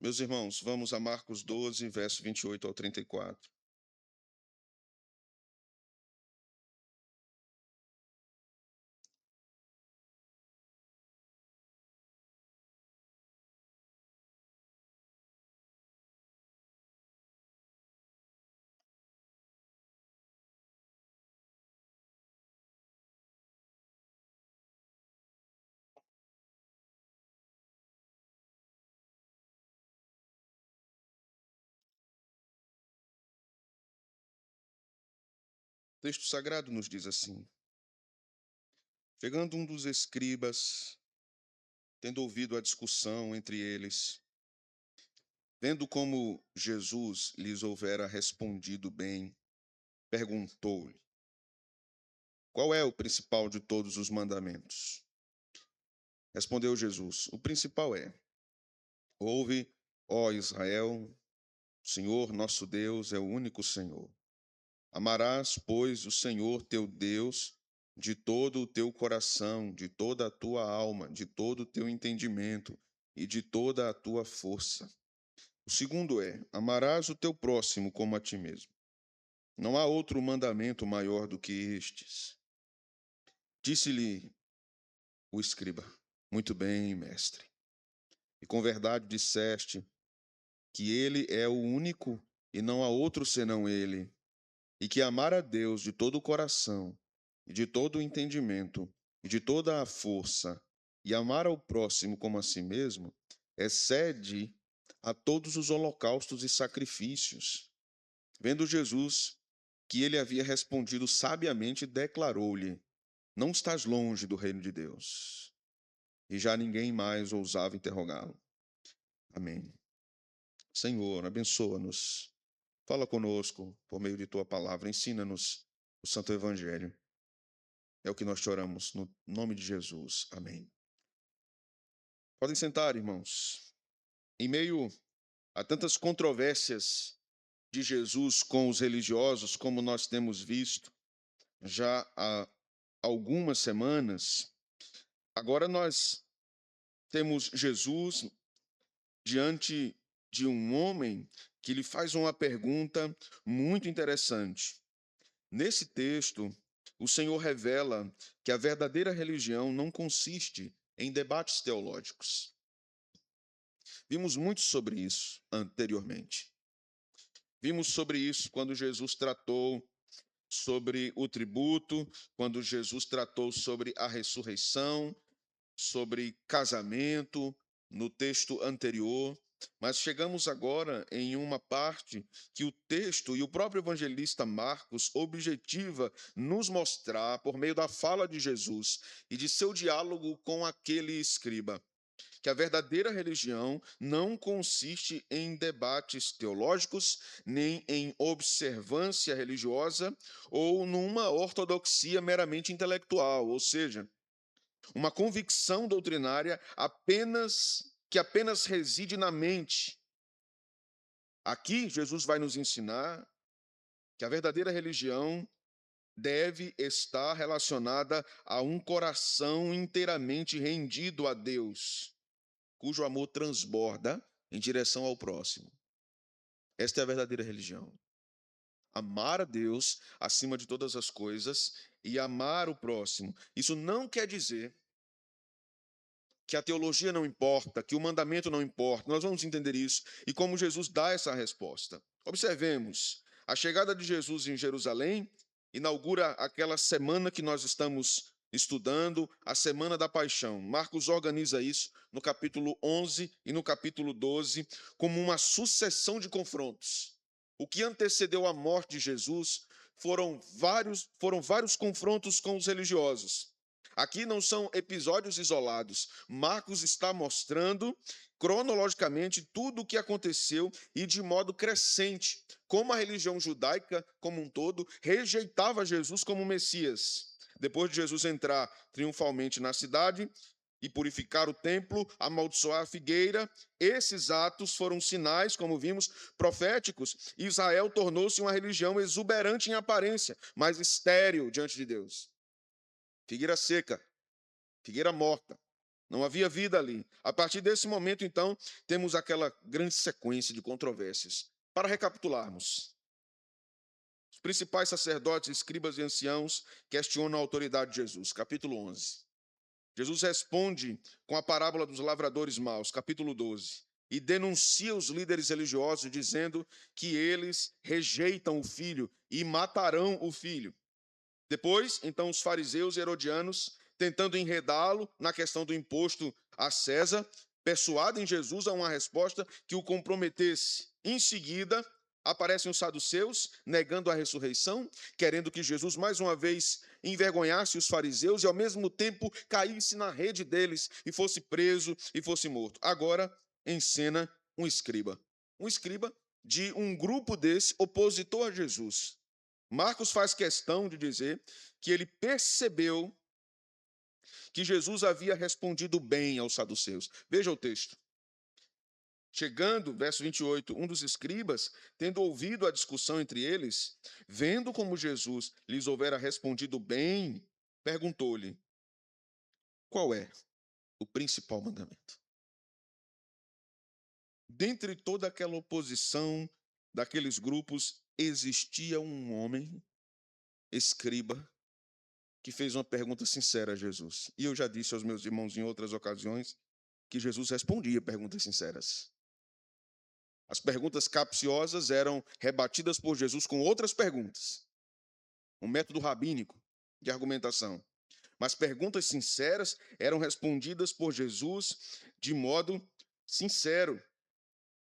Meus irmãos, vamos a Marcos 12, verso 28 ao 34. O texto sagrado nos diz assim: Chegando um dos escribas, tendo ouvido a discussão entre eles, vendo como Jesus lhes houvera respondido bem, perguntou-lhe: Qual é o principal de todos os mandamentos? Respondeu Jesus: O principal é: Ouve, ó Israel, o Senhor nosso Deus é o único Senhor. Amarás, pois, o Senhor teu Deus de todo o teu coração, de toda a tua alma, de todo o teu entendimento e de toda a tua força. O segundo é: amarás o teu próximo como a ti mesmo. Não há outro mandamento maior do que estes. Disse-lhe o escriba: Muito bem, mestre. E com verdade disseste que ele é o único e não há outro senão ele, e que amar a Deus de todo o coração, e de todo o entendimento, e de toda a força, e amar ao próximo como a si mesmo, excede a todos os holocaustos e sacrifícios. Vendo Jesus que ele havia respondido sabiamente, declarou-lhe: Não estás longe do reino de Deus. E já ninguém mais ousava interrogá-lo. Amém. Senhor, abençoa-nos. Fala conosco por meio de tua palavra. Ensina-nos o Santo Evangelho. É o que nós te oramos, no nome de Jesus. Amém. Podem sentar, irmãos. Em meio a tantas controvérsias de Jesus com os religiosos, como nós temos visto já há algumas semanas, agora nós temos Jesus diante de um homem que lhe faz uma pergunta muito interessante. Nesse texto, o Senhor revela que a verdadeira religião não consiste em debates teológicos. Vimos muito sobre isso anteriormente. Vimos sobre isso quando Jesus tratou sobre o tributo, quando Jesus tratou sobre a ressurreição, sobre casamento, no texto anterior. Mas chegamos agora em uma parte que o texto e o próprio evangelista Marcos objetiva nos mostrar por meio da fala de Jesus e de seu diálogo com aquele escriba, que a verdadeira religião não consiste em debates teológicos, nem em observância religiosa ou numa ortodoxia meramente intelectual, ou seja, uma convicção doutrinária apenas reside na mente. Aqui Jesus vai nos ensinar que a verdadeira religião deve estar relacionada a um coração inteiramente rendido a Deus, cujo amor transborda em direção ao próximo. Esta é a verdadeira religião. Amar a Deus acima de todas as coisas e amar o próximo. Isso não quer dizer que a teologia não importa, que o mandamento não importa. Nós vamos entender isso e como Jesus dá essa resposta. Observemos, a chegada de Jesus em Jerusalém inaugura aquela semana que nós estamos estudando, a Semana da Paixão. Marcos organiza isso no capítulo 11 e no capítulo 12 como uma sucessão de confrontos. O que antecedeu a morte de Jesus foram vários confrontos com os religiosos. Aqui não são episódios isolados. Marcos está mostrando cronologicamente tudo o que aconteceu e de modo crescente, como a religião judaica como um todo rejeitava Jesus como Messias. Depois de Jesus entrar triunfalmente na cidade e purificar o templo, amaldiçoar a figueira, esses atos foram sinais, como vimos, proféticos. Israel tornou-se uma religião exuberante em aparência, mas estéril diante de Deus. Figueira seca, figueira morta. Não havia vida ali. A partir desse momento, então, temos aquela grande sequência de controvérsias. Para recapitularmos, os principais sacerdotes, escribas e anciãos questionam a autoridade de Jesus. Capítulo 11. Jesus responde com a parábola dos lavradores maus, capítulo 12, e denuncia os líderes religiosos, dizendo que eles rejeitam o filho e matarão o filho. Depois, então, os fariseus e herodianos, tentando enredá-lo na questão do imposto a César, persuadem Jesus a uma resposta que o comprometesse. Em seguida, aparecem os saduceus, negando a ressurreição, querendo que Jesus, mais uma vez, envergonhasse os fariseus e, ao mesmo tempo, caísse na rede deles e fosse preso e fosse morto. Agora, em cena, um escriba. Um escriba de um grupo desse opositor a Jesus. Marcos faz questão de dizer que ele percebeu que Jesus havia respondido bem aos saduceus. Veja o texto. Chegando, verso 28, um dos escribas, tendo ouvido a discussão entre eles, vendo como Jesus lhes houvera respondido bem, perguntou-lhe: qual é o principal mandamento? Dentre toda aquela oposição daqueles grupos, existia um homem, escriba, que fez uma pergunta sincera a Jesus. E eu já disse aos meus irmãos em outras ocasiões que Jesus respondia perguntas sinceras. As perguntas capciosas eram rebatidas por Jesus com outras perguntas. Um método rabínico de argumentação. Mas perguntas sinceras eram respondidas por Jesus de modo sincero.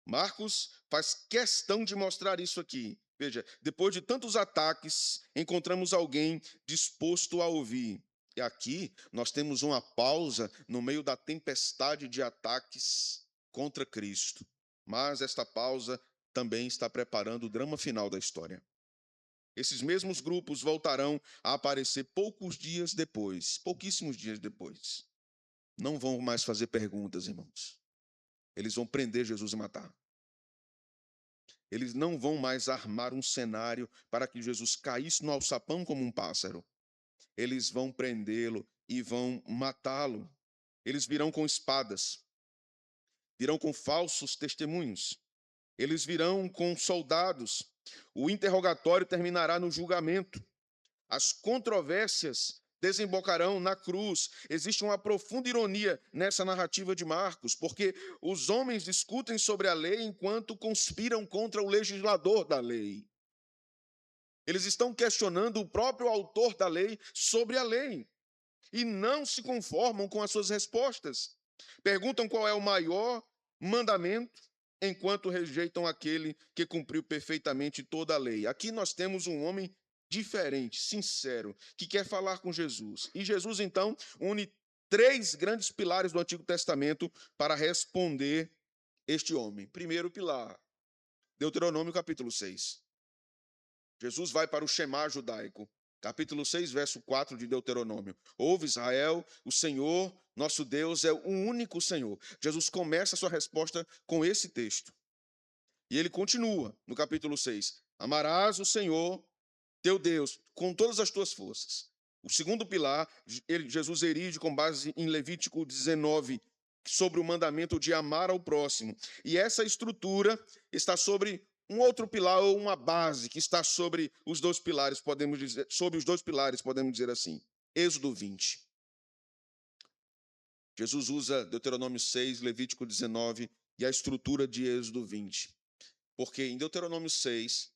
Marcos faz questão de mostrar isso aqui. Veja, depois de tantos ataques, encontramos alguém disposto a ouvir. E aqui nós temos uma pausa no meio da tempestade de ataques contra Cristo. Mas esta pausa também está preparando o drama final da história. Esses mesmos grupos voltarão a aparecer poucos dias depois, pouquíssimos dias depois. Não vão mais fazer perguntas, irmãos. Eles vão prender Jesus e matar. Eles não vão mais armar um cenário para que Jesus caísse no alçapão como um pássaro. Eles vão prendê-lo e vão matá-lo. Eles virão com espadas, virão com falsos testemunhos, eles virão com soldados. O interrogatório terminará no julgamento. As controvérsias desembocarão na cruz. Existe uma profunda ironia nessa narrativa de Marcos, porque os homens discutem sobre a lei enquanto conspiram contra o legislador da lei. Eles estão questionando o próprio autor da lei sobre a lei e não se conformam com as suas respostas. Perguntam qual é o maior mandamento, enquanto rejeitam aquele que cumpriu perfeitamente toda a lei. Aqui nós temos um homem diferente, sincero, que quer falar com Jesus. E Jesus, então, une três grandes pilares do Antigo Testamento para responder este homem. Primeiro pilar, Deuteronômio capítulo 6. Jesus vai para o Shema judaico, capítulo 6, verso 4 de Deuteronômio. Ouve, Israel, o Senhor, nosso Deus, é o único Senhor. Jesus começa a sua resposta com esse texto. E ele continua no capítulo 6. Amarás o Senhor, teu Deus, com todas as tuas forças. O segundo pilar, Jesus erige com base em Levítico 19, sobre o mandamento de amar ao próximo. E essa estrutura está sobre um outro pilar ou uma base que está sobre os dois pilares, podemos dizer assim. Êxodo 20. Jesus usa Deuteronômio 6, Levítico 19 e a estrutura de Êxodo 20. Porque em Deuteronômio 6,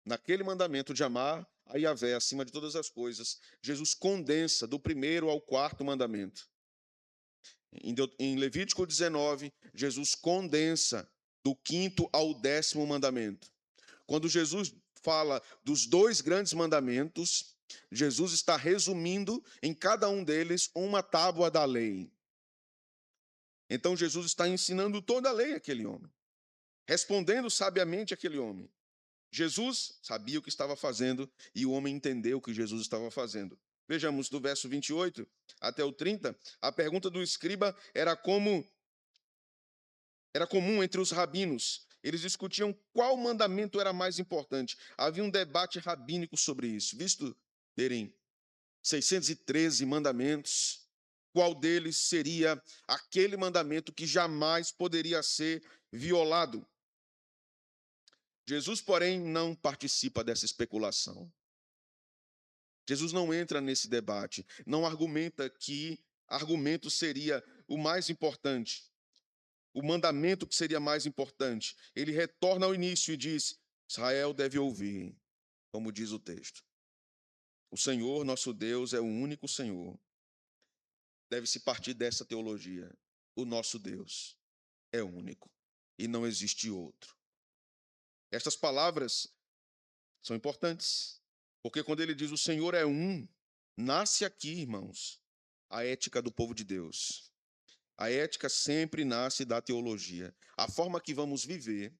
naquele mandamento de amar a Yahvé acima de todas as coisas, Jesus condensa do primeiro ao quarto mandamento. Em Levítico 19, Jesus condensa do quinto ao 10º mandamento. Quando Jesus fala dos dois grandes mandamentos, Jesus está resumindo em cada um deles uma tábua da lei. Então Jesus está ensinando toda a lei àquele homem, respondendo sabiamente àquele homem. Jesus sabia o que estava fazendo e o homem entendeu o que Jesus estava fazendo. Vejamos do verso 28 até o 30, a pergunta do escriba era comum entre os rabinos. Eles discutiam qual mandamento era mais importante. Havia um debate rabínico sobre isso. Visto terem 613 mandamentos, qual deles seria aquele mandamento que jamais poderia ser violado. Jesus, porém, não participa dessa especulação. Jesus não entra nesse debate, não argumenta que argumento seria o mais importante, o mandamento que seria mais importante. Ele retorna ao início e diz: Israel deve ouvir, como diz o texto. O Senhor, nosso Deus, é o único Senhor. Deve-se partir dessa teologia. O nosso Deus é único e não existe outro. Estas palavras são importantes, porque quando ele diz o Senhor é um, nasce aqui, irmãos, a ética do povo de Deus. A ética sempre nasce da teologia. A forma que vamos viver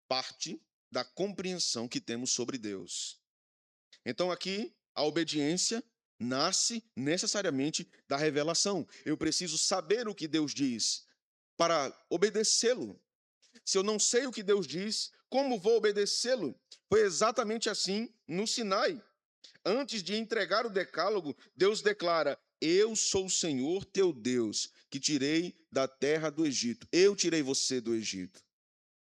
parte da compreensão que temos sobre Deus. Então aqui, a obediência nasce necessariamente da revelação. Eu preciso saber o que Deus diz para obedecê-lo. Se eu não sei o que Deus diz, como vou obedecê-lo? Foi exatamente assim no Sinai. Antes de entregar o decálogo, Deus declara: eu sou o Senhor teu Deus, que tirei da terra do Egito. Eu tirei você do Egito.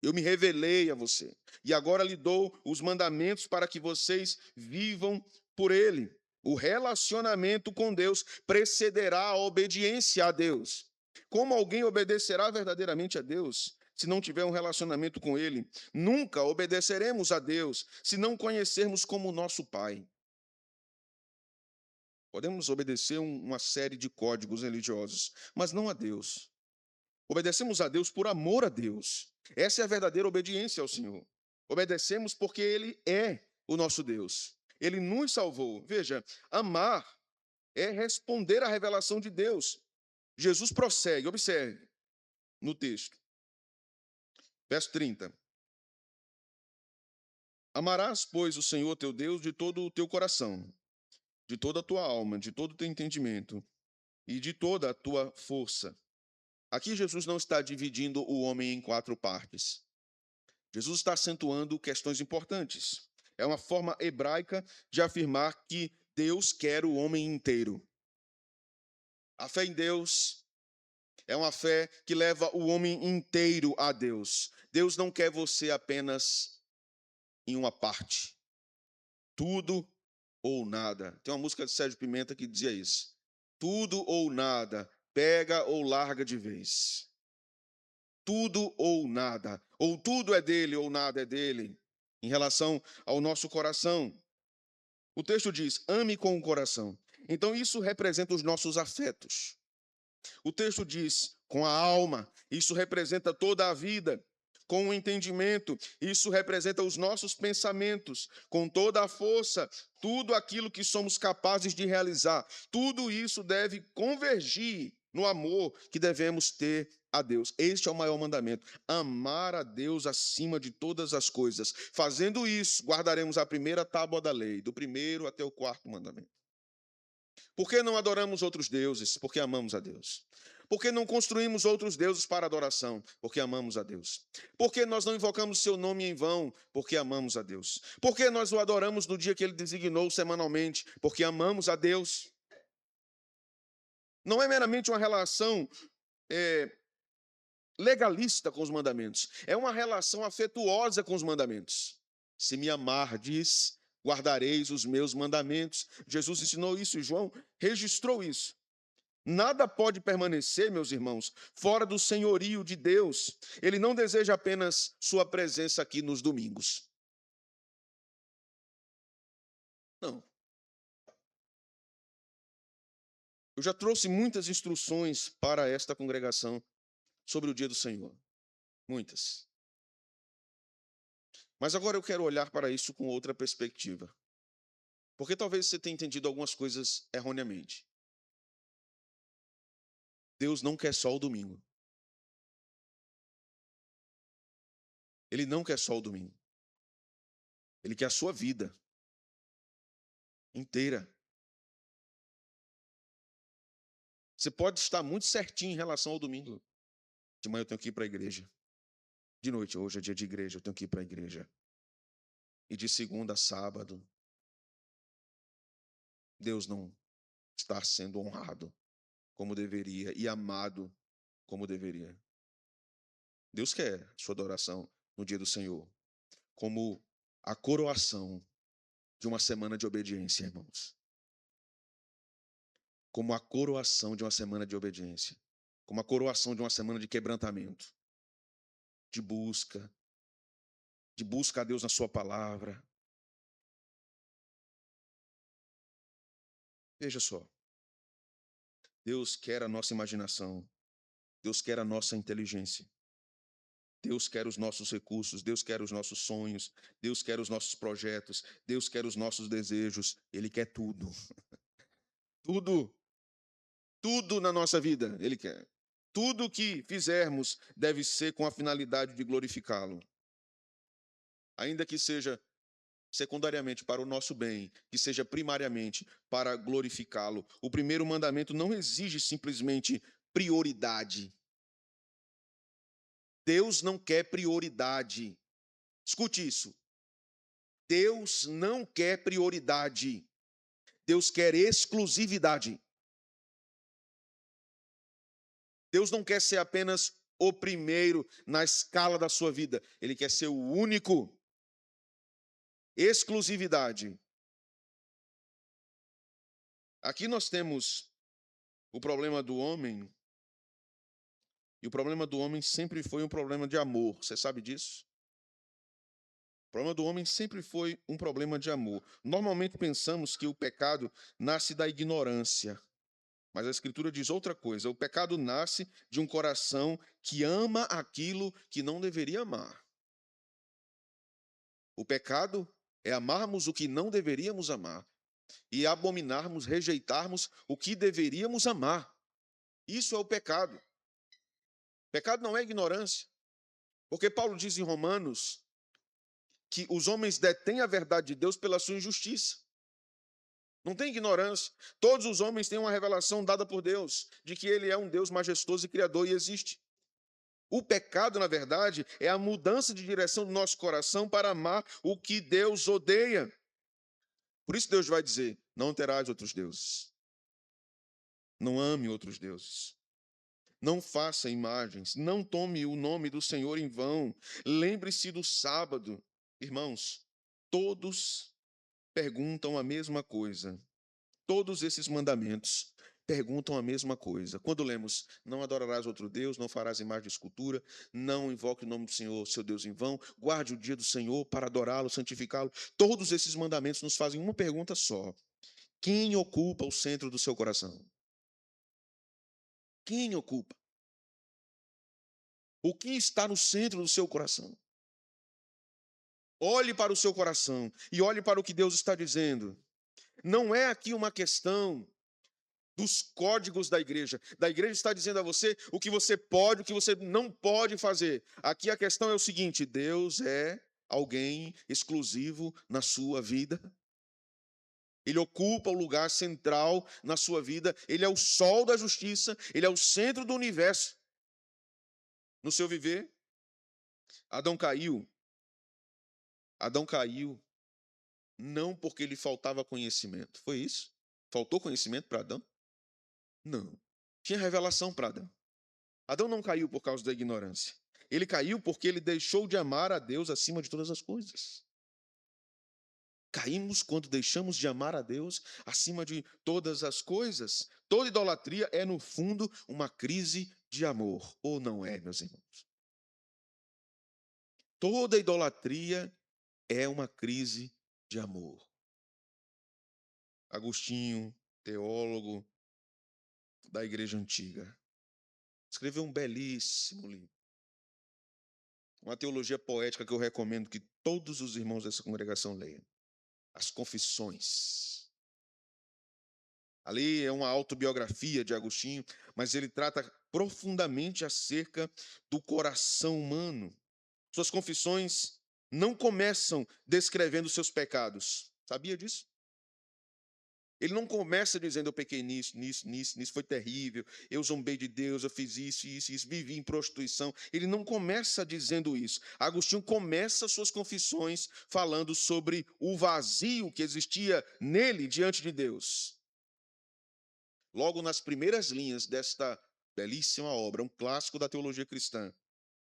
Eu me revelei a você. E agora lhe dou os mandamentos para que vocês vivam por ele. O relacionamento com Deus precederá a obediência a Deus. Como alguém obedecerá verdadeiramente a Deus se não tiver um relacionamento com ele? Nunca obedeceremos a Deus se não conhecermos como nosso Pai. Podemos obedecer uma série de códigos religiosos, mas não a Deus. Obedecemos a Deus por amor a Deus. Essa é a verdadeira obediência ao Senhor. Obedecemos porque Ele é o nosso Deus. Ele nos salvou. Veja, amar é responder à revelação de Deus. Jesus prossegue, observe no texto. Verso 30. Amarás, pois, o Senhor teu Deus de todo o teu coração, de toda a tua alma, de todo o teu entendimento e de toda a tua força. Aqui Jesus não está dividindo o homem em quatro partes. Jesus está acentuando questões importantes. É uma forma hebraica de afirmar que Deus quer o homem inteiro. A fé em Deus é uma fé que leva o homem inteiro a Deus. Deus não quer você apenas em uma parte. Tudo ou nada. Tem uma música de Sérgio Pimenta que dizia isso. Tudo ou nada, pega ou larga de vez. Tudo ou nada. Ou tudo é dele ou nada é dele. Em relação ao nosso coração. O texto diz: ame com o coração. Então isso representa os nossos afetos. O texto diz: com a alma. Isso representa toda a vida. Com o entendimento, isso representa os nossos pensamentos, com toda a força, tudo aquilo que somos capazes de realizar. Tudo isso deve convergir no amor que devemos ter a Deus. Este é o maior mandamento: amar a Deus acima de todas as coisas. Fazendo isso, guardaremos a primeira tábua da lei, do primeiro até o quarto mandamento. Por que não adoramos outros deuses? Porque amamos a Deus. Por que não construímos outros deuses para adoração? Porque amamos a Deus. Por que nós não invocamos seu nome em vão? Porque amamos a Deus. Por que nós o adoramos no dia que ele designou semanalmente? Porque amamos a Deus. Não é meramente uma relação legalista com os mandamentos. É uma relação afetuosa com os mandamentos. Se me amardes, guardareis os meus mandamentos. Jesus ensinou isso e João registrou isso. Nada pode permanecer, meus irmãos, fora do senhorio de Deus. Ele não deseja apenas sua presença aqui nos domingos. Não. Eu já trouxe muitas instruções para esta congregação sobre o dia do Senhor. Muitas. Mas agora eu quero olhar para isso com outra perspectiva. Porque talvez você tenha entendido algumas coisas erroneamente. Deus não quer só o domingo. Ele não quer só o domingo. Ele quer a sua vida inteira. Você pode estar muito certinho em relação ao domingo. De manhã eu tenho que ir para a igreja. De noite, hoje é dia de igreja, eu tenho que ir para a igreja. E de segunda a sábado, Deus não está sendo honrado. como deveria e amado como deveria. Deus quer sua adoração no dia do Senhor, como a coroação de uma semana de obediência, irmãos. Como a coroação de uma semana de obediência. Como a coroação de uma semana de quebrantamento, de busca a Deus na sua palavra. Veja só, Deus quer a nossa imaginação, Deus quer a nossa inteligência, Deus quer os nossos recursos, Deus quer os nossos sonhos, Deus quer os nossos projetos, Deus quer os nossos desejos, Ele quer tudo. Tudo na nossa vida Ele quer. Tudo que fizermos deve ser com a finalidade de glorificá-lo. Ainda que seja secundariamente para o nosso bem, que seja primariamente para glorificá-lo. O primeiro mandamento não exige simplesmente prioridade. Deus não quer prioridade. Escute isso. Deus não quer prioridade. Deus quer exclusividade. Deus não quer ser apenas o primeiro na escala da sua vida. Ele quer ser o único. Exclusividade. Aqui nós temos o problema do homem. E o problema do homem sempre foi um problema de amor. Você sabe disso? O problema do homem sempre foi um problema de amor. Normalmente pensamos que o pecado nasce da ignorância. Mas a Escritura diz outra coisa. O pecado nasce de um coração que ama aquilo que não deveria amar. O pecado é amarmos o que não deveríamos amar. E abominarmos, rejeitarmos o que deveríamos amar. Isso é o pecado. Pecado não é ignorância. Porque Paulo diz em Romanos que os homens detêm a verdade de Deus pela sua injustiça. Não tem ignorância. Todos os homens têm uma revelação dada por Deus de que Ele é um Deus majestoso e criador e existe. O pecado, na verdade, é a mudança de direção do nosso coração para amar o que Deus odeia. Por isso Deus vai dizer, não terás outros deuses. Não ame outros deuses. Não faça imagens. Não tome o nome do Senhor em vão. Lembre-se do sábado. Irmãos, todos perguntam a mesma coisa. Todos esses mandamentos perguntam a mesma coisa. Quando lemos, não adorarás outro Deus, não farás imagem de escultura, não invoque o nome do Senhor, seu Deus, em vão, guarde o dia do Senhor para adorá-lo, santificá-lo. Todos esses mandamentos nos fazem uma pergunta só. Quem ocupa o centro do seu coração? Quem ocupa? O que está no centro do seu coração? Olhe para o seu coração e olhe para o que Deus está dizendo. Não é aqui uma questão dos códigos da igreja. Da igreja está dizendo a você o que você pode, o que você não pode fazer. Aqui a questão é o seguinte: Deus é alguém exclusivo na sua vida. Ele ocupa o lugar central na sua vida. Ele é o sol da justiça. Ele é o centro do universo. No seu viver, Adão caiu. Adão caiu não porque lhe faltava conhecimento. Foi isso? Faltou conhecimento para Adão? Não. Tinha revelação para Adão. Adão não caiu por causa da ignorância. Ele caiu porque ele deixou de amar a Deus acima de todas as coisas. Caímos quando deixamos de amar a Deus acima de todas as coisas. Toda idolatria é, no fundo, uma crise de amor. Ou não é, meus irmãos? Toda idolatria é uma crise de amor. Agostinho, teólogo da Igreja Antiga, escreveu um belíssimo livro. Uma teologia poética que eu recomendo que todos os irmãos dessa congregação leiam. As Confissões. Ali é uma autobiografia de Agostinho, mas ele trata profundamente acerca do coração humano. Suas confissões não começam descrevendo seus pecados. Sabia disso? Ele não começa dizendo, eu pequei nisso, foi terrível, eu zombei de Deus, eu fiz isso, vivi em prostituição. Ele não começa dizendo isso. Agostinho começa suas confissões falando sobre o vazio que existia nele diante de Deus. logo nas primeiras linhas desta belíssima obra, um clássico da teologia cristã,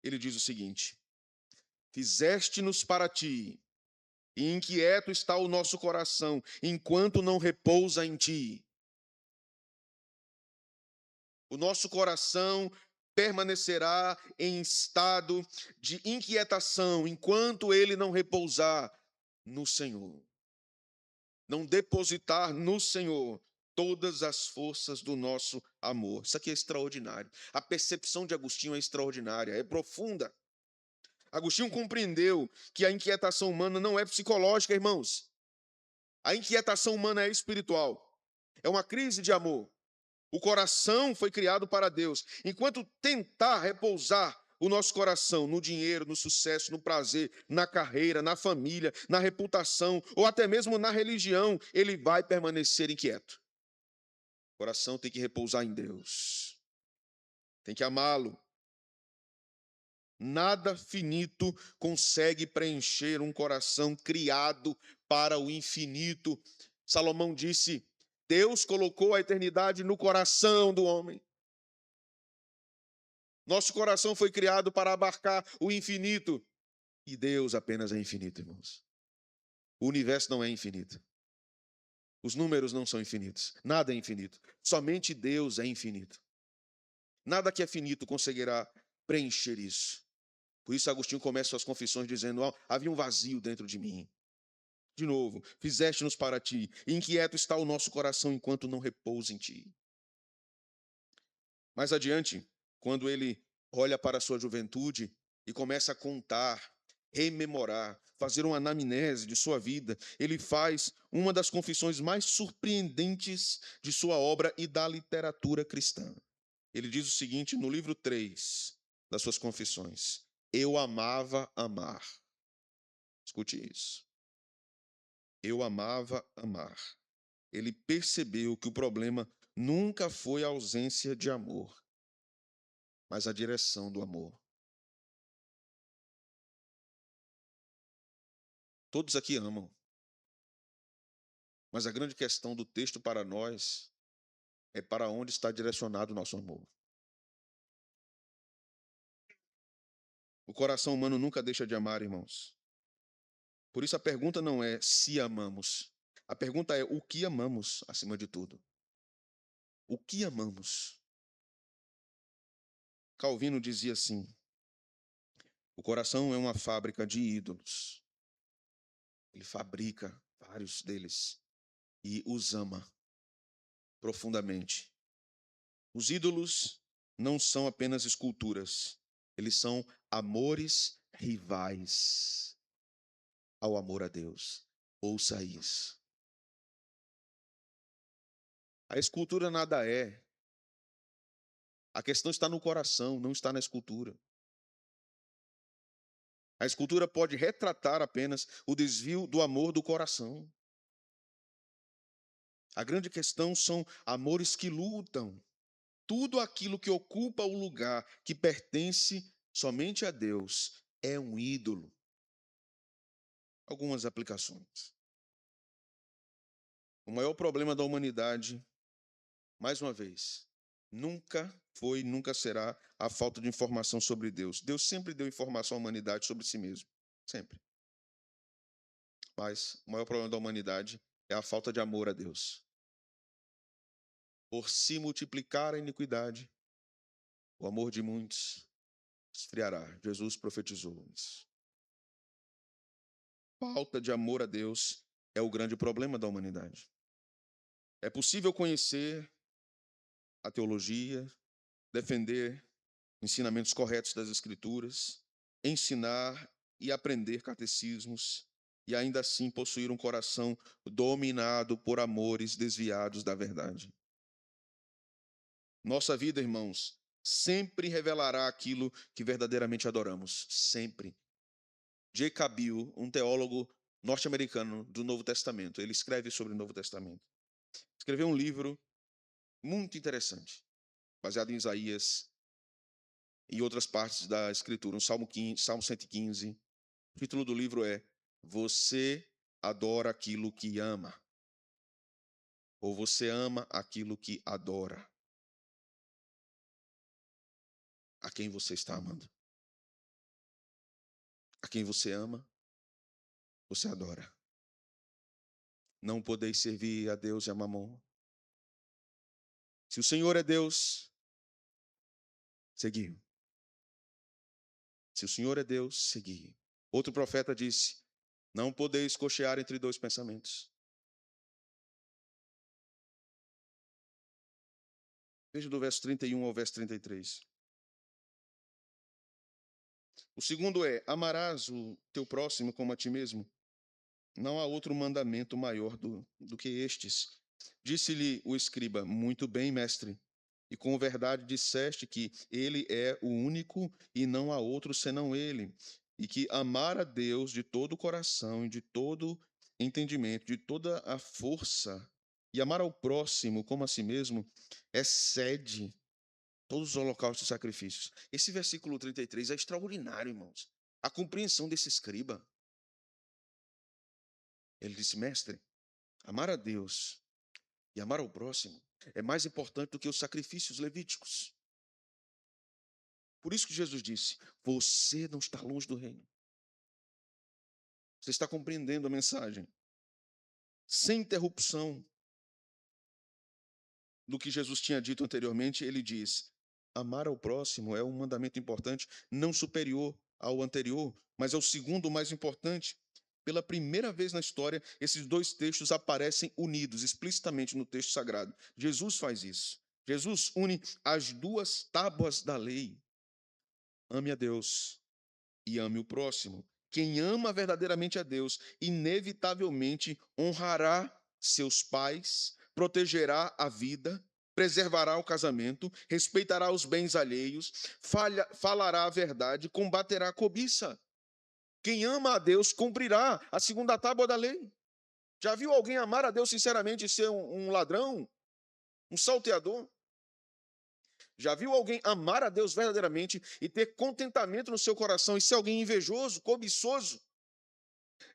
ele diz o seguinte: fizeste-nos para ti, e inquieto está o nosso coração, enquanto não repousa em ti. O nosso coração permanecerá em estado de inquietação, enquanto ele não repousar no Senhor. Não depositar no Senhor todas as forças do nosso amor. Isso aqui é extraordinário. A percepção de Agostinho é extraordinária, é profunda. Agostinho compreendeu que a inquietação humana não é psicológica, irmãos. A inquietação humana é espiritual. É uma crise de amor. O coração foi criado para Deus. Enquanto tentar repousar o nosso coração no dinheiro, no sucesso, no prazer, na carreira, na família, na reputação ou até mesmo na religião, ele vai permanecer inquieto. O coração tem que repousar em Deus. Tem que amá-lo. Nada finito consegue preencher um coração criado para o infinito. Salomão disse: Deus colocou a eternidade no coração do homem. Nosso coração foi criado para abarcar o infinito. E Deus apenas é infinito, irmãos. O universo não é infinito. Os números não são infinitos. Nada é infinito. Somente Deus é infinito. Nada que é finito conseguirá preencher isso. Por isso, Agostinho começa suas confissões dizendo: havia um vazio dentro de mim. De novo, fizeste-nos para ti, e inquieto está o nosso coração enquanto não repousa em ti. Mais adiante, quando ele olha para a sua juventude e começa a contar, rememorar, fazer uma anamnese de sua vida, ele faz uma das confissões mais surpreendentes de sua obra e da literatura cristã. Ele diz o seguinte no livro 3 das suas confissões: eu amava amar. Escute isso. Eu amava amar. Ele percebeu que o problema nunca foi a ausência de amor, mas a direção do amor. Todos aqui amam. Mas a grande questão do texto para nós é para onde está direcionado o nosso amor. O coração humano nunca deixa de amar, irmãos. Por isso a pergunta não é se amamos. A pergunta é o que amamos, acima de tudo. O que amamos? Calvino dizia assim: o coração é uma fábrica de ídolos. Ele fabrica vários deles e os ama profundamente. Os ídolos não são apenas esculturas, eles são amores rivais ao amor a Deus. Ouça isso. A escultura nada é. A questão está no coração, não está na escultura. A escultura pode retratar apenas o desvio do amor do coração. A grande questão são amores que lutam. Tudo aquilo que ocupa o lugar que pertence somente a Deus é um ídolo. Algumas aplicações. O maior problema da humanidade, mais uma vez, nunca foi, nunca será a falta de informação sobre Deus. Deus sempre deu informação à humanidade sobre si mesmo. Sempre. Mas o maior problema da humanidade é a falta de amor a Deus. Por se multiplicar a iniquidade, o amor de muitos esfriará. Jesus profetizou isso. Falta de amor a Deus é o grande problema da humanidade. É possível conhecer a teologia, defender ensinamentos corretos das Escrituras, ensinar e aprender catecismos e ainda assim possuir um coração dominado por amores desviados da verdade. Nossa vida, irmãos, sempre revelará aquilo que verdadeiramente adoramos. Sempre. J. Cabill, um teólogo norte-americano do Novo Testamento, ele escreve sobre o Novo Testamento. Escreveu um livro muito interessante, baseado em Isaías e outras partes da Escritura, Salmo 115. O título do livro é Você Adora Aquilo que Ama. ou você ama aquilo que adora? A quem você está amando? A quem você ama, você adora. Não podeis servir a Deus e a Mamon. Se o Senhor é Deus, segui-o. Se o Senhor é Deus, segui-o. Outro profeta disse: não podeis cochear entre dois pensamentos. Veja do verso 31 ao verso 33. O segundo é: amarás o teu próximo como a ti mesmo. Não há outro mandamento maior do que estes. Disse-lhe o escriba: muito bem, mestre. E com verdade disseste que ele é o único e não há outro senão ele. E que amar a Deus de todo o coração e de todo entendimento, de toda a força, e amar ao próximo como a si mesmo, excede todos os holocaustos e sacrifícios. Esse versículo 33 é extraordinário, irmãos. A compreensão desse escriba. Ele disse: mestre, amar a Deus e amar ao próximo é mais importante do que os sacrifícios levíticos. Por isso que Jesus disse: você não está longe do reino. Você está compreendendo a mensagem? Sem interrupção do que Jesus tinha dito anteriormente, ele diz: amar ao próximo é um mandamento importante, não superior ao anterior, mas é o segundo mais importante. Pela primeira vez na história, esses dois textos aparecem unidos explicitamente no texto sagrado. Jesus faz isso. Jesus une as duas tábuas da lei. Ame a Deus e ame o próximo. Quem ama verdadeiramente a Deus, inevitavelmente honrará seus pais, protegerá a vida, preservará o casamento, respeitará os bens alheios, falará a verdade, combaterá a cobiça. Quem ama a Deus cumprirá a segunda tábua da lei. Já viu alguém amar a Deus sinceramente e ser um ladrão, um salteador? Já viu alguém amar a Deus verdadeiramente e ter contentamento no seu coração e ser alguém invejoso, cobiçoso?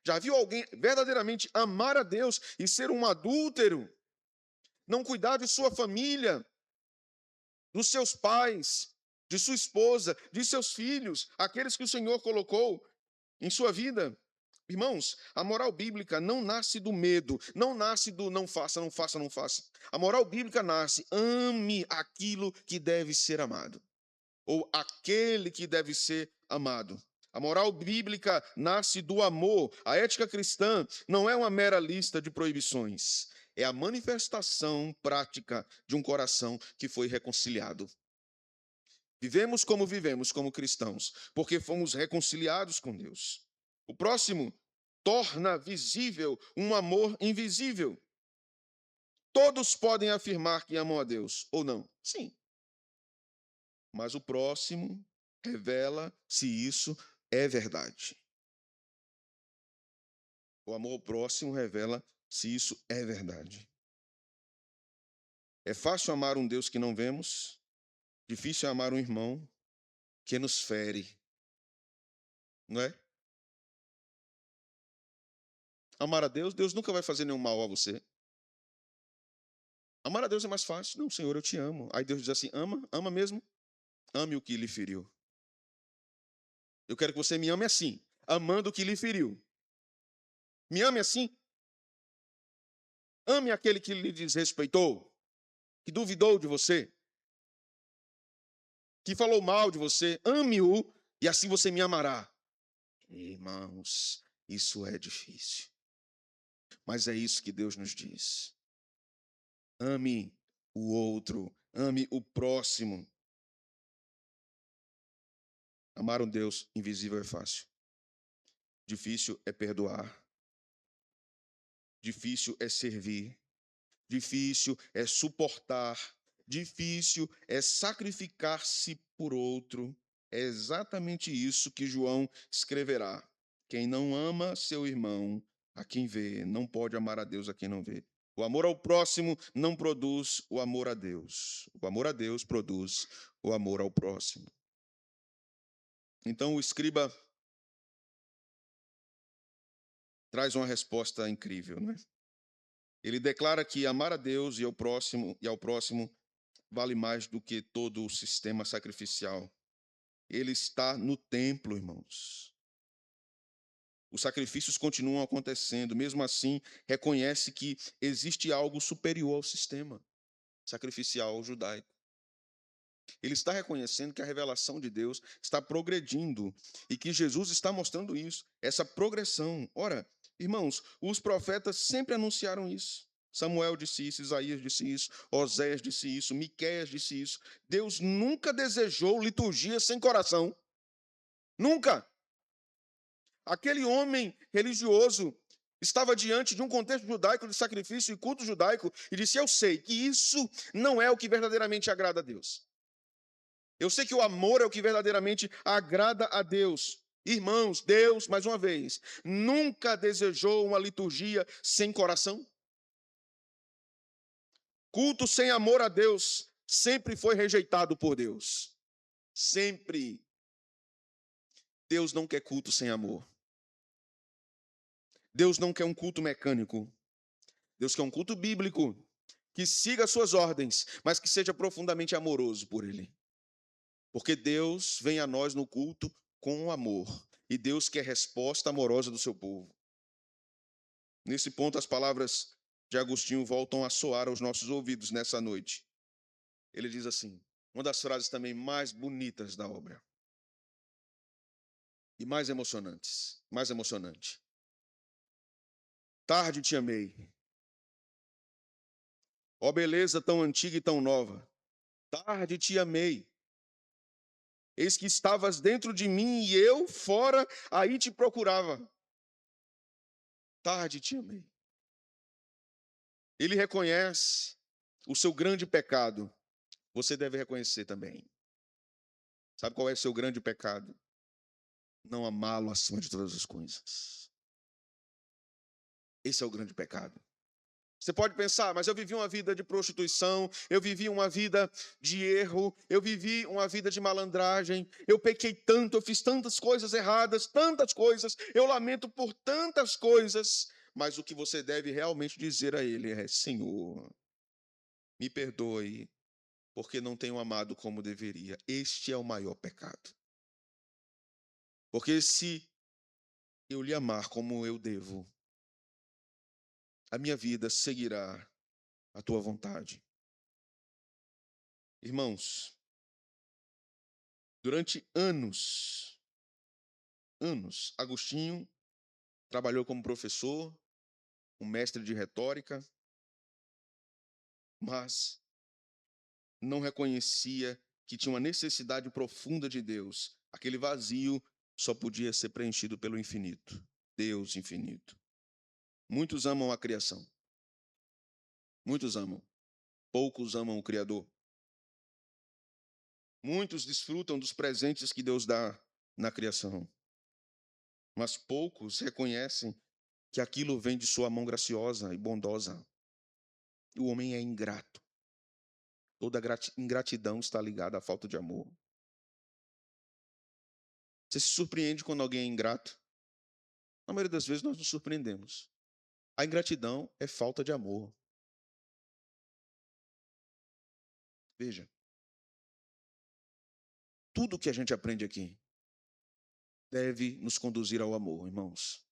Já viu alguém verdadeiramente amar a Deus e ser um adúltero? Não cuidar de sua família, dos seus pais, de sua esposa, de seus filhos, aqueles que o Senhor colocou em sua vida? Irmãos, a moral bíblica não nasce do medo, não nasce do não faça, não faça, não faça. A moral bíblica nasce: ame aquilo que deve ser amado, ou aquele que deve ser amado. A moral bíblica nasce do amor. A ética cristã não é uma mera lista de proibições, é a manifestação prática de um coração que foi reconciliado. Vivemos como cristãos, porque fomos reconciliados com Deus. O próximo torna visível um amor invisível. Todos podem afirmar que amam a Deus, ou não? Sim. Mas o próximo revela se isso é verdade. O amor ao próximo revela se isso é verdade. É fácil amar um Deus que não vemos, difícil é amar um irmão que nos fere, não é? Amar a Deus, Deus nunca vai fazer nenhum mal a você. Amar a Deus é mais fácil. Não, Senhor, eu te amo. Aí Deus diz assim: ama mesmo? Ame o que lhe feriu. Eu quero que você me ame assim, amando o que lhe feriu. Me ame assim. Ame aquele que lhe desrespeitou, que duvidou de você, que falou mal de você. Ame-o e assim você me amará. Irmãos, isso é difícil. Mas é isso que Deus nos diz. Ame o outro, ame o próximo. Amar um Deus invisível é fácil. Difícil é perdoar. Difícil é servir. Difícil é suportar. Difícil é sacrificar-se por outro. É exatamente isso que João escreverá. Quem não ama seu irmão, a quem vê, não pode amar a Deus a quem não vê. O amor ao próximo não produz o amor a Deus. O amor a Deus produz o amor ao próximo. Então o escriba traz uma resposta incrível, não é? Ele declara que amar a Deus e ao próximo vale mais do que todo o sistema sacrificial. Ele está no templo, irmãos. Os sacrifícios continuam acontecendo, mesmo assim, reconhece que existe algo superior ao sistema sacrificial judaico. Ele está reconhecendo que a revelação de Deus está progredindo e que Jesus está mostrando isso, essa progressão. Ora, irmãos, os profetas sempre anunciaram isso. Samuel disse isso, Isaías disse isso, Oséias disse isso, Miqueias disse isso. Deus nunca desejou liturgia sem coração. Nunca. Aquele homem religioso estava diante de um contexto judaico de sacrifício e culto judaico e disse: eu sei que isso não é o que verdadeiramente agrada a Deus. Eu sei que o amor é o que verdadeiramente agrada a Deus. Irmãos, Deus, mais uma vez, nunca desejou uma liturgia sem coração. Culto sem amor a Deus sempre foi rejeitado por Deus. Sempre. Deus não quer culto sem amor. Deus não quer um culto mecânico. Deus quer um culto bíblico, que siga as suas ordens, mas que seja profundamente amoroso por Ele. Porque Deus vem a nós no culto com amor. E Deus quer resposta amorosa do seu povo. Nesse ponto, as palavras de Agostinho voltam a soar aos nossos ouvidos nessa noite. Ele diz assim, uma das frases também mais bonitas da obra. E mais emocionantes, mais emocionante. Tarde te amei. Ó beleza tão antiga e tão nova. Tarde te amei. Eis que estavas dentro de mim e eu fora, aí te procurava. Tarde te amei. Ele reconhece o seu grande pecado. Você deve reconhecer também. Sabe qual é o seu grande pecado? Não amá-lo acima de todas as coisas. Esse é o grande pecado. Você pode pensar, mas eu vivi uma vida de prostituição, eu vivi uma vida de erro, eu vivi uma vida de malandragem, eu pequei tanto, eu fiz tantas coisas erradas, tantas coisas, eu lamento por tantas coisas, mas o que você deve realmente dizer a Ele é: Senhor, me perdoe, porque não tenho amado como deveria. Este é o maior pecado. Porque se eu lhe amar como eu devo, a minha vida seguirá a tua vontade. Irmãos, durante anos, Agostinho trabalhou como professor, um mestre de retórica, mas não reconhecia que tinha uma necessidade profunda de Deus. Aquele vazio só podia ser preenchido pelo infinito, Deus infinito. Muitos amam a criação. Muitos amam. Poucos amam o Criador. Muitos desfrutam dos presentes que Deus dá na criação. Mas poucos reconhecem que aquilo vem de sua mão graciosa e bondosa. O homem é ingrato. Toda ingratidão está ligada à falta de amor. Você se surpreende quando alguém é ingrato? Na maioria das vezes nós nos surpreendemos. A ingratidão é falta de amor. Veja, tudo que a gente aprende aqui deve nos conduzir ao amor, irmãos.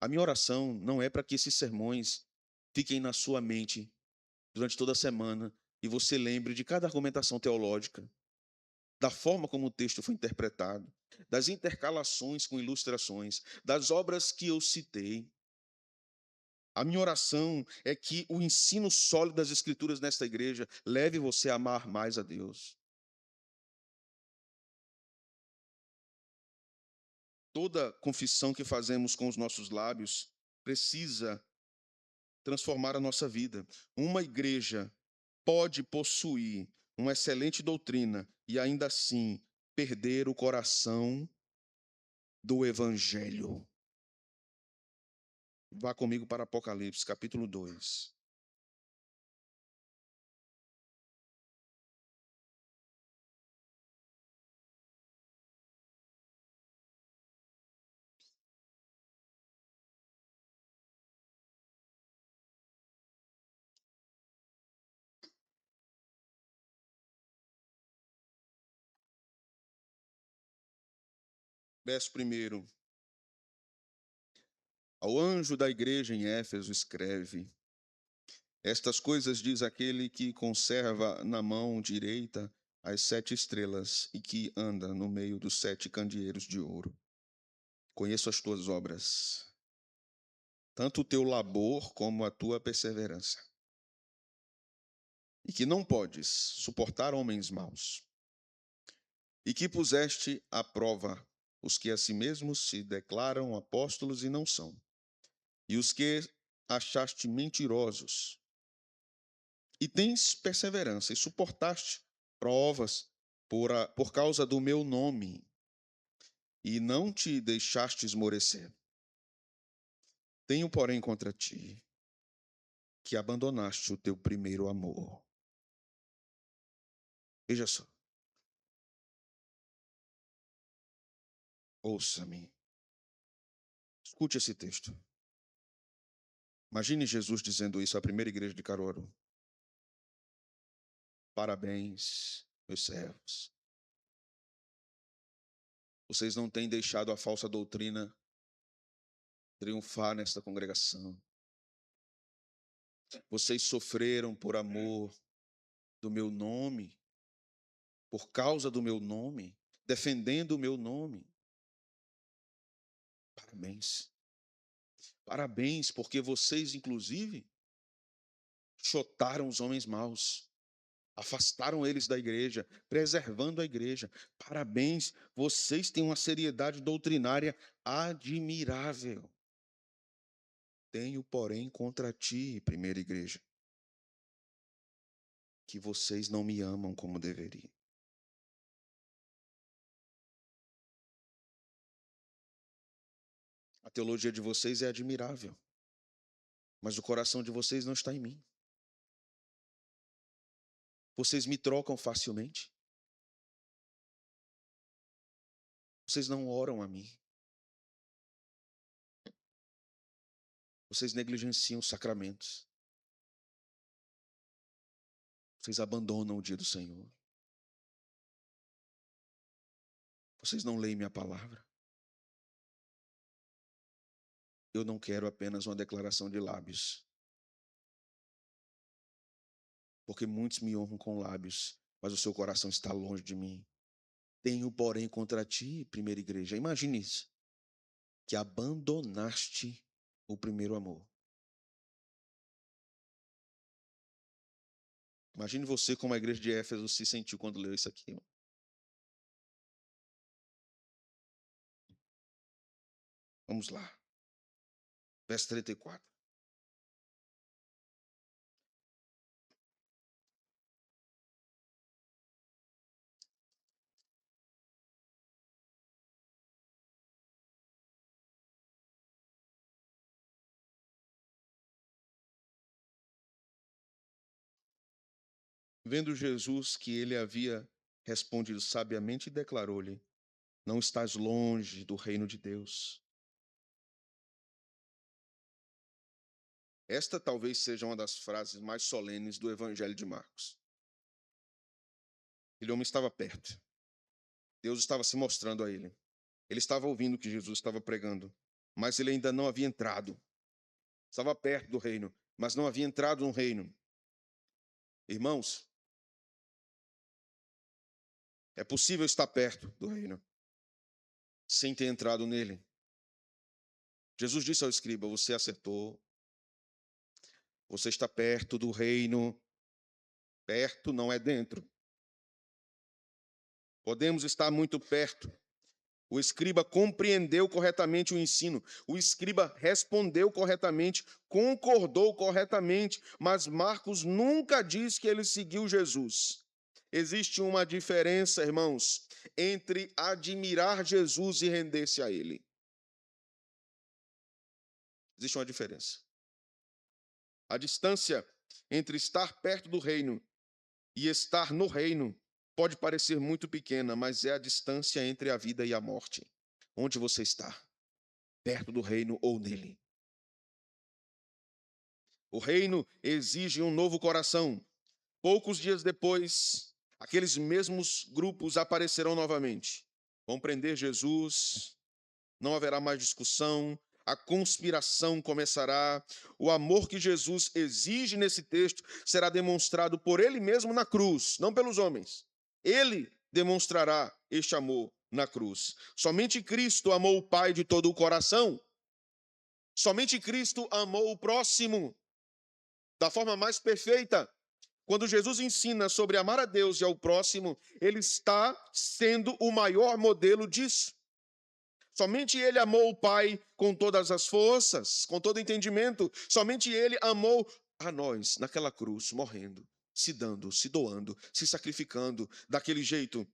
A minha oração não é para que esses sermões fiquem na sua mente durante toda a semana e você lembre de cada argumentação teológica, da forma como o texto foi interpretado, das intercalações com ilustrações, das obras que eu citei. A minha oração é que o ensino sólido das Escrituras nesta igreja leve você a amar mais a Deus. Toda confissão que fazemos com os nossos lábios precisa transformar a nossa vida. Uma igreja pode possuir uma excelente doutrina e ainda assim perder o coração do Evangelho. Vá comigo para Apocalipse, capítulo 2. Verso 1. Ao anjo da igreja em Éfeso escreve: estas coisas diz aquele que conserva na mão direita as 7 estrelas e que anda no meio dos 7 candeeiros de ouro. Conheço as tuas obras, tanto o teu labor como a tua perseverança, e que não podes suportar homens maus, e que puseste à prova os que a si mesmos se declaram apóstolos e não são, e os que achaste mentirosos, e tens perseverança, e suportaste provas por causa do meu nome, e não te deixaste esmorecer. Tenho, porém, contra ti, que abandonaste o teu primeiro amor. Veja só. Ouça-me. Escute esse texto. Imagine Jesus dizendo isso à primeira igreja de Caruaru. Parabéns, meus servos. Vocês não têm deixado a falsa doutrina triunfar nesta congregação. Vocês sofreram por amor do meu nome, por causa do meu nome, defendendo o meu nome. Parabéns. Parabéns, porque vocês, inclusive, chotaram os homens maus, afastaram eles da igreja, preservando a igreja. Parabéns, vocês têm uma seriedade doutrinária admirável. Tenho, porém, contra ti, primeira igreja, que vocês não me amam como deveriam. A teologia de vocês é admirável, mas o coração de vocês não está em mim. Vocês me trocam facilmente. Vocês não oram a mim. Vocês negligenciam os sacramentos. Vocês abandonam o dia do Senhor. Vocês não leem minha palavra. Eu não quero apenas uma declaração de lábios. Porque muitos me honram com lábios, mas o seu coração está longe de mim. Tenho, porém, contra ti, primeira igreja. Imagine isso. Que abandonaste o primeiro amor. Imagine você como a igreja de Éfeso se sentiu quando leu isso aqui. Vamos lá. Verso 34. Vendo Jesus que ele havia respondido sabiamente, declarou-lhe: não estás longe do reino de Deus. Esta talvez seja uma das frases mais solenes do Evangelho de Marcos. Aquele homem estava perto. Deus estava se mostrando a ele. Ele estava ouvindo o que Jesus estava pregando, mas ele ainda não havia entrado. Estava perto do reino, mas não havia entrado no reino. Irmãos, é possível estar perto do reino sem ter entrado nele. Jesus disse ao escriba: você acertou. Você está perto do reino. Perto não é dentro. Podemos estar muito perto. O escriba compreendeu corretamente o ensino. O escriba respondeu corretamente, concordou corretamente, mas Marcos nunca diz que ele seguiu Jesus. Existe uma diferença, irmãos, entre admirar Jesus e render-se a ele. Existe uma diferença. A distância entre estar perto do reino e estar no reino pode parecer muito pequena, mas é a distância entre a vida e a morte. Onde você está? Perto do reino ou nele? O reino exige um novo coração. Poucos dias depois, aqueles mesmos grupos aparecerão novamente. Vão prender Jesus, não haverá mais discussão, a conspiração começará. O amor que Jesus exige nesse texto será demonstrado por ele mesmo na cruz, não pelos homens. Ele demonstrará este amor na cruz. Somente Cristo amou o Pai de todo o coração. Somente Cristo amou o próximo da forma mais perfeita. Quando Jesus ensina sobre amar a Deus e ao próximo, ele está sendo o maior modelo disso. Somente ele amou o Pai com todas as forças, com todo entendimento. Somente ele amou a nós naquela cruz, morrendo, se dando, se doando, se sacrificando daquele jeito.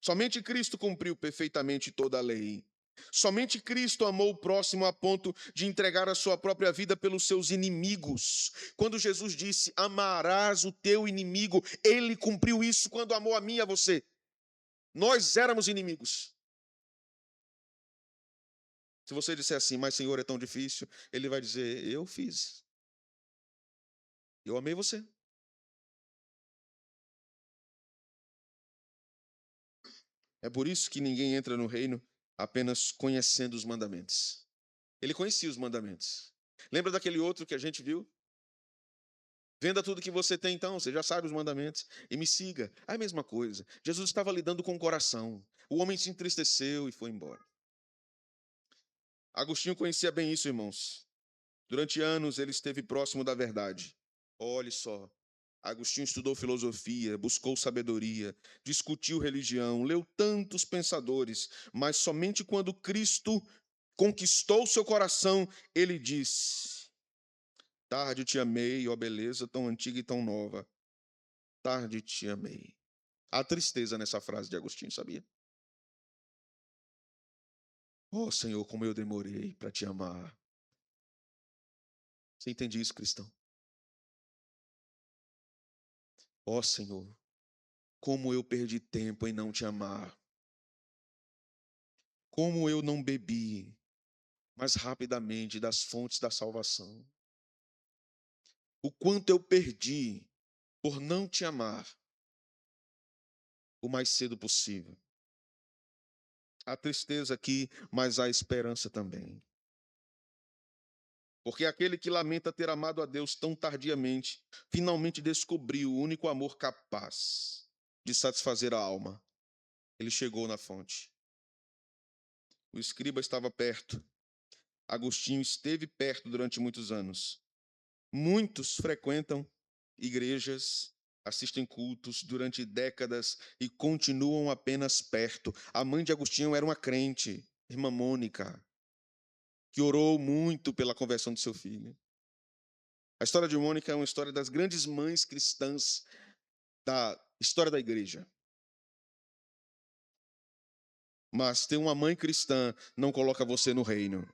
Somente Cristo cumpriu perfeitamente toda a lei. Somente Cristo amou o próximo a ponto de entregar a sua própria vida pelos seus inimigos. Quando Jesus disse, amarás o teu inimigo, ele cumpriu isso quando amou a mim e a você. Nós éramos inimigos. Se você disser assim, mas Senhor, é tão difícil, ele vai dizer, eu fiz. Eu amei você. É por isso que ninguém entra no reino apenas conhecendo os mandamentos. Ele conhecia os mandamentos. Lembra daquele outro que a gente viu? Venda tudo que você tem, então, você já sabe os mandamentos, e me siga. É a mesma coisa. Jesus estava lidando com o coração. O homem se entristeceu e foi embora. Agostinho conhecia bem isso, irmãos. Durante anos ele esteve próximo da verdade. Olhe só. Agostinho estudou filosofia, buscou sabedoria, discutiu religião, leu tantos pensadores, mas somente quando Cristo conquistou seu coração, ele disse: tarde te amei, ó beleza tão antiga e tão nova. Tarde te amei. Há tristeza nessa frase de Agostinho, sabia? Oh, Senhor, como eu demorei para te amar. Você entende isso, cristão? Oh, Senhor, como eu perdi tempo em não te amar. Como eu não bebi mais rapidamente das fontes da salvação. O quanto eu perdi por não te amar o mais cedo possível. Há tristeza aqui, mas há esperança também. Porque aquele que lamenta ter amado a Deus tão tardiamente, finalmente descobriu o único amor capaz de satisfazer a alma. Ele chegou na fonte. O escriba estava perto. Agostinho esteve perto durante muitos anos. Muitos frequentam igrejas, assistem cultos durante décadas e continuam apenas perto. A mãe de Agostinho era uma crente, irmã Mônica, que orou muito pela conversão de seu filho. A história de Mônica é uma história das grandes mães cristãs da história da igreja. Mas ter uma mãe cristã não coloca você no reino.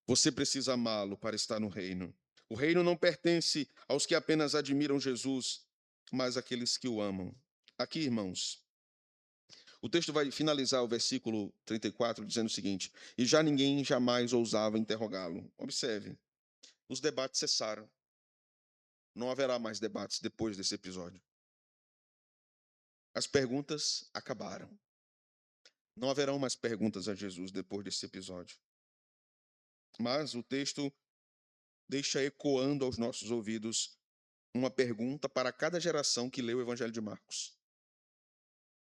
Você precisa amá-lo para estar no reino. O reino não pertence aos que apenas admiram Jesus, mas àqueles que o amam. Aqui, irmãos, o texto vai finalizar o versículo 34 dizendo o seguinte: e já ninguém jamais ousava interrogá-lo. Observe, os debates cessaram. Não haverá mais debates depois desse episódio. As perguntas acabaram. Não haverão mais perguntas a Jesus depois desse episódio. Mas o texto deixa ecoando aos nossos ouvidos uma pergunta para cada geração que lê o Evangelho de Marcos.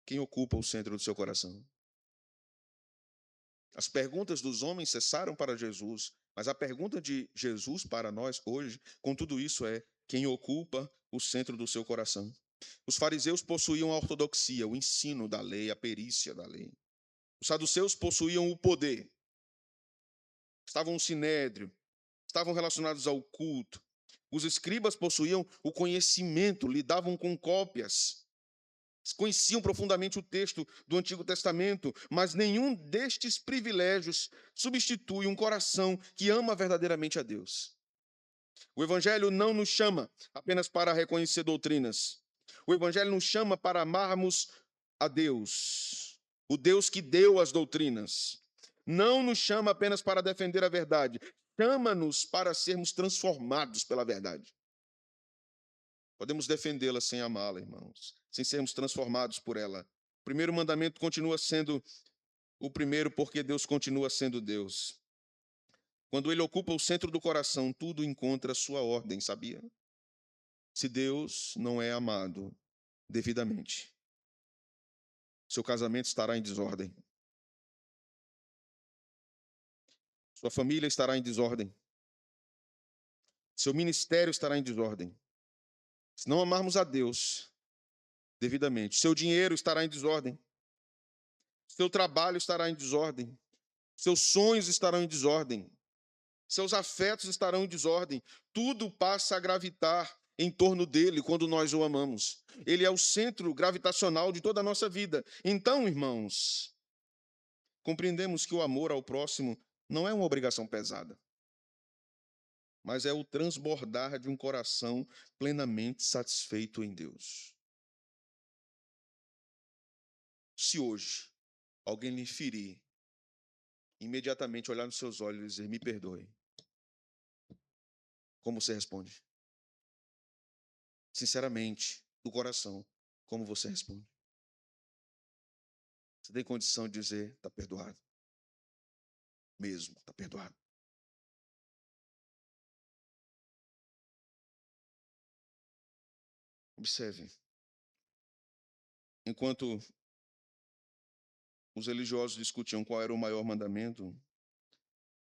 Quem ocupa o centro do seu coração? As perguntas dos homens cessaram para Jesus, mas a pergunta de Jesus para nós hoje, com tudo isso, é: quem ocupa o centro do seu coração? Os fariseus possuíam a ortodoxia, o ensino da lei, a perícia da lei. Os saduceus possuíam o poder. Estavam no sinédrio, estavam relacionados ao culto. Os escribas possuíam o conhecimento, lidavam com cópias. Conheciam profundamente o texto do Antigo Testamento, mas nenhum destes privilégios substitui um coração que ama verdadeiramente a Deus. O Evangelho não nos chama apenas para reconhecer doutrinas. O Evangelho nos chama para amarmos a Deus, o Deus que deu as doutrinas. Não nos chama apenas para defender a verdade, chama-nos para sermos transformados pela verdade. Podemos defendê-la sem amá-la, irmãos, sem sermos transformados por ela. O primeiro mandamento continua sendo o primeiro porque Deus continua sendo Deus. Quando ele ocupa o centro do coração, tudo encontra sua ordem, sabia? Se Deus não é amado devidamente, seu casamento estará em desordem. Sua família estará em desordem. Seu ministério estará em desordem. Se não amarmos a Deus devidamente, seu dinheiro estará em desordem. Seu trabalho estará em desordem. Seus sonhos estarão em desordem. Seus afetos estarão em desordem. Tudo passa a gravitar em torno dele quando nós o amamos. Ele é o centro gravitacional de toda a nossa vida. Então, irmãos, compreendemos que o amor ao próximo não é uma obrigação pesada, mas é o transbordar de um coração plenamente satisfeito em Deus. Se hoje alguém lhe ferir, imediatamente olhar nos seus olhos e dizer, me perdoe. Como você responde? Sinceramente, do coração, como você responde? Você tem condição de dizer, está perdoado. Mesmo, está perdoado. Observe. Enquanto os religiosos discutiam qual era o maior mandamento,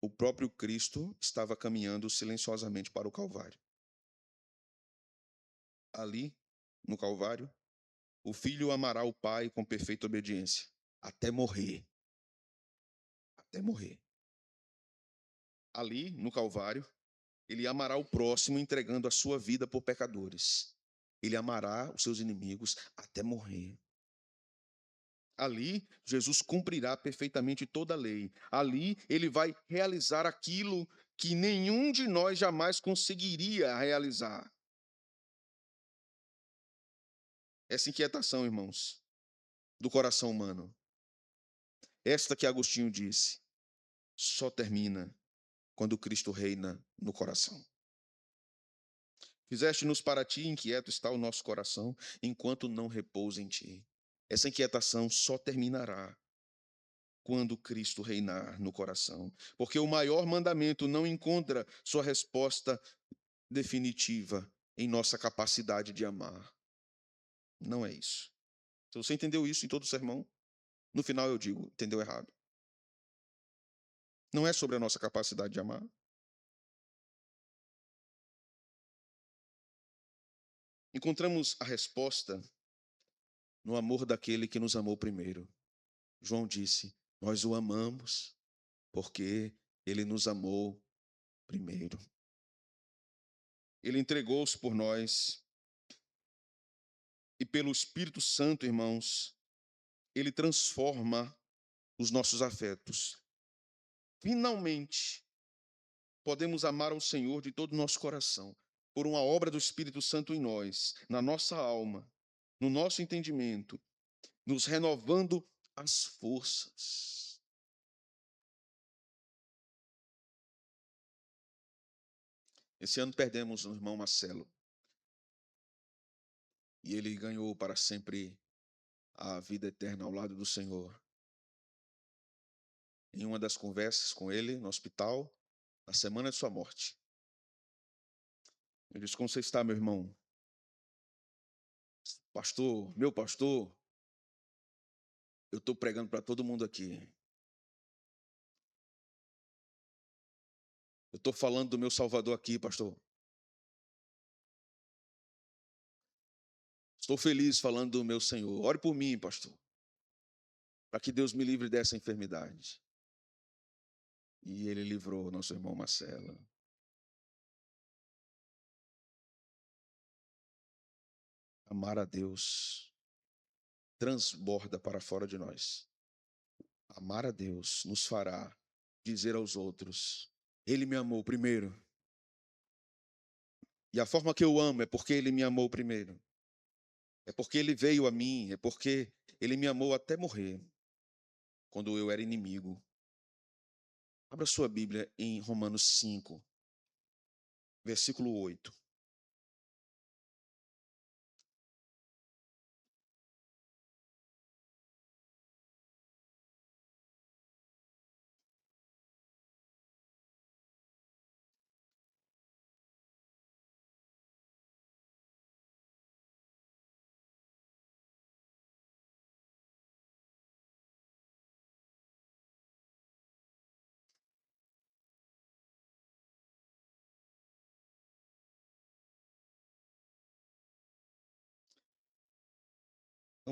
o próprio Cristo estava caminhando silenciosamente para o Calvário. Ali, no Calvário, o filho amará o pai com perfeita obediência, até morrer. Até morrer. Ali, no Calvário, ele amará o próximo entregando a sua vida por pecadores. Ele amará os seus inimigos até morrer. Ali, Jesus cumprirá perfeitamente toda a lei. Ali, ele vai realizar aquilo que nenhum de nós jamais conseguiria realizar. Essa inquietação, irmãos, do coração humano. Esta que Agostinho disse, só termina quando Cristo reina no coração. Fizeste-nos para ti, inquieto está o nosso coração, enquanto não repousa em ti. Essa inquietação só terminará quando Cristo reinar no coração. Porque o maior mandamento não encontra sua resposta definitiva em nossa capacidade de amar. Não é isso. Se você entendeu isso em todo o sermão, no final eu digo, entendeu errado. Não é sobre a nossa capacidade de amar. Encontramos a resposta no amor daquele que nos amou primeiro. João disse, nós o amamos porque ele nos amou primeiro. Ele entregou-se por nós e pelo Espírito Santo, irmãos, ele transforma os nossos afetos. Finalmente, podemos amar ao Senhor de todo o nosso coração, por uma obra do Espírito Santo em nós, na nossa alma, no nosso entendimento, nos renovando as forças. Esse ano perdemos o irmão Marcelo. E ele ganhou para sempre a vida eterna ao lado do Senhor. Em uma das conversas com ele no hospital, na semana de sua morte, ele disse, como você está, meu irmão? Pastor, meu pastor, eu estou pregando para todo mundo aqui. Eu estou falando do meu Salvador aqui, pastor. Estou feliz falando do meu Senhor. Ore por mim, pastor, para que Deus me livre dessa enfermidade. E ele livrou nosso irmão Marcelo. Amar a Deus transborda para fora de nós. Amar a Deus nos fará dizer aos outros, ele me amou primeiro. E a forma que eu amo é porque ele me amou primeiro. É porque ele veio a mim, é porque ele me amou até morrer, quando eu era inimigo. Abra sua Bíblia em Romanos 5, versículo 8.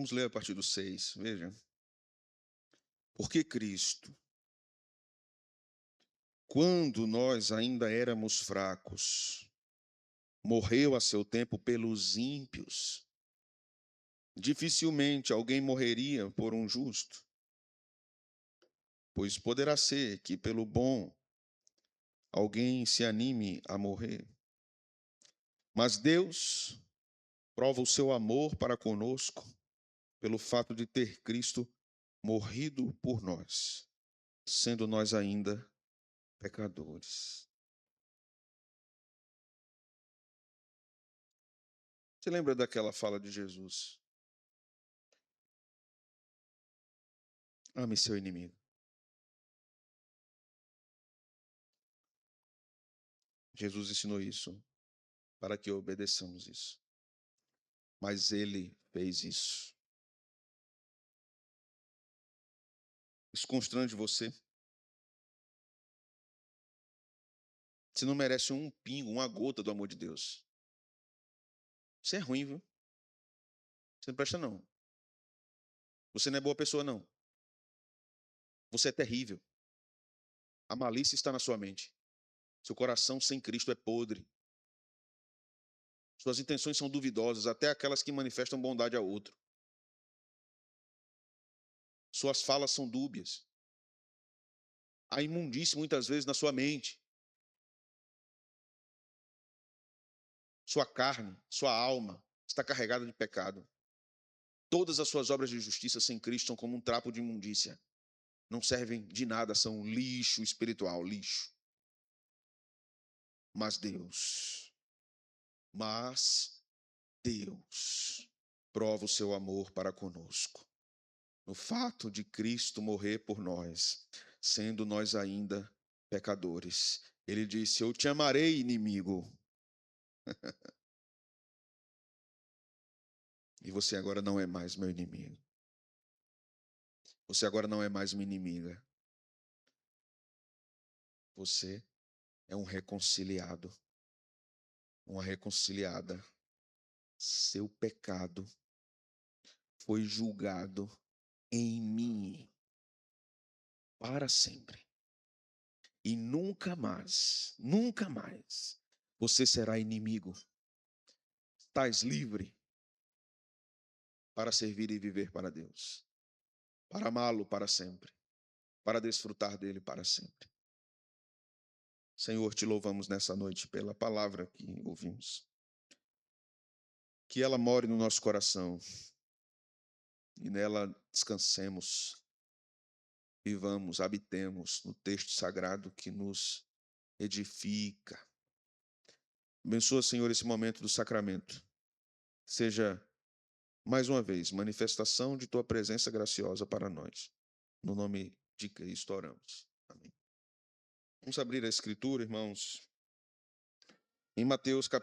Vamos ler a partir do 6, veja. Porque Cristo, quando nós ainda éramos fracos, morreu a seu tempo pelos ímpios. Dificilmente alguém morreria por um justo, pois poderá ser que pelo bom alguém se anime a morrer. Mas Deus prova o seu amor para conosco pelo fato de ter Cristo morrido por nós, sendo nós ainda pecadores. Você lembra daquela fala de Jesus? Ame seu inimigo. Jesus ensinou isso para que obedeçamos isso. Mas ele fez isso. Isso constrange você? Você não merece um pingo, uma gota do amor de Deus. Você é ruim, viu? Você não presta, não. Você não é boa pessoa, não. Você é terrível. A malícia está na sua mente. Seu coração sem Cristo é podre. Suas intenções são duvidosas, até aquelas que manifestam bondade a outro. Suas falas são dúbias. Há imundície muitas vezes na sua mente. Sua carne, sua alma está carregada de pecado. Todas as suas obras de justiça sem Cristo são como um trapo de imundícia. Não servem de nada, são lixo espiritual, lixo. Mas Deus prova o seu amor para conosco, no fato de Cristo morrer por nós, sendo nós ainda pecadores. Ele disse: eu te amarei, inimigo. E você agora não é mais meu inimigo. Você agora não é mais minha inimiga. Você é um reconciliado, uma reconciliada. Seu pecado foi julgado em mim para sempre. E nunca mais você será inimigo. Estás livre para servir e viver para Deus, para amá-lo para sempre, para desfrutar dele para sempre. Senhor, te louvamos nessa noite pela palavra que ouvimos. Que ela more no nosso coração e nela descansemos, vivamos, habitemos no texto sagrado que nos edifica. Abençoa, Senhor, esse momento do sacramento. Seja, mais uma vez, manifestação de tua presença graciosa para nós. No nome de Cristo oramos. Amém. Vamos abrir a Escritura, irmãos, em Mateus capítulo